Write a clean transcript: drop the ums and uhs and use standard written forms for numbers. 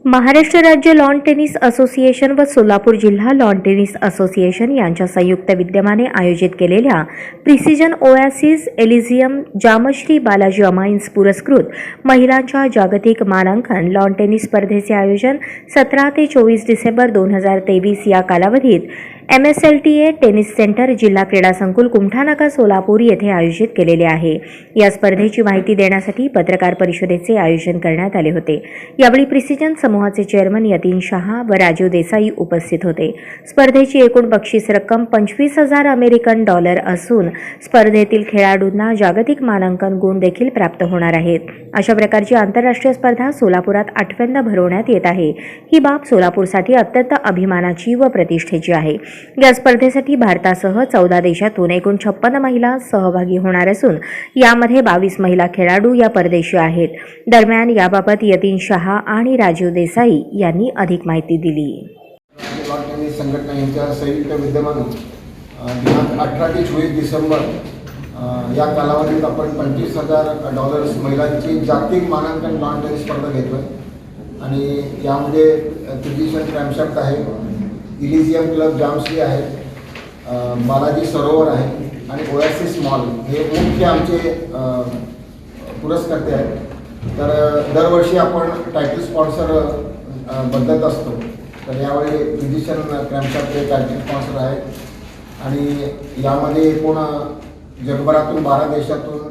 महाराष्ट्र राज्य lawn tennis association व सोलापूर जिल्हा लॉन टेनिस असोसिएशन यांच्या संयुक्त विद्यमाने आयोजित केलेल्या Precision Oasis Elysium Jamshri Balaji Amines पुरस्कृत महिलांच्या जागतिक मानांकन लॉन टेनिस स्पर्धेचे आयोजन 17 ते 24 डिसेंबर 2023 या कालावधीत MSLTA टेनिस सेंटर जिल्हा क्रीडा संकुल कुमठानाका सोलापूर येथे आयोजित केलेले आहे। या स्पर्धेची माहिती देण्यासाठी पत्रकार परिषदेचे आयोजन करण्यात आले होते। यावेळी प्रिसिजन समूहाचे चेअरमन यतीन शहा व राजीव देसाई उपस्थित होते। स्पर्धेची एकूण बक्षीस रक्कम $25,000 अमेरिकन असून स्पर्धेतील खेळाडूंना जागतिक मानांकन गुण देखील प्राप्त होणार आहेत। अशा प्रकारची आंतरराष्ट्रीय स्पर्धा सोलापुरात 8व्यांदा भरवण्यात येत आहे। ही बाब सोलापूरसाठी अत्यंत अभिमानाची व प्रतिष्ठेची आहे। या स्पर्धेसाठी भारतासह 14 देशातून एकूण 56 महिला सहभागी होणार असून यामध्ये 22 महिला खेळाडू या परदेशी आहेत। दरम्यान याबाबत यतीन शहा आणि राजीव देसाई यांनी अधिक माहिती दिली। लॉन टेनिस संघटना यांच्या संयुक्त विद्यमाने दिनांक 18 ते 24 डिसेंबर या कालावधीत आपण $25,000 महिलांची जागतिक मानांकन लॉन टेनिस स्पर्धा घेतोय आणि यामध्ये प्रिसिजन क्रॅमशाफ्ट आहे, इलिझियम क्लब जामश्री आहे, बालाजी सरोवर आहे आणि ओएसिस मॉल हे मुख्य आमचे पुरस्कर्ते आहेत। तर दरवर्षी आपण टायटल स्पॉन्सर बदलत असतो। तर यावेळी प्रिसिजन क्रॅमशाफ्ट हे टायटल स्पॉन्सर आहेत आणि यामध्ये एकूण जगभरातून 12 देशातून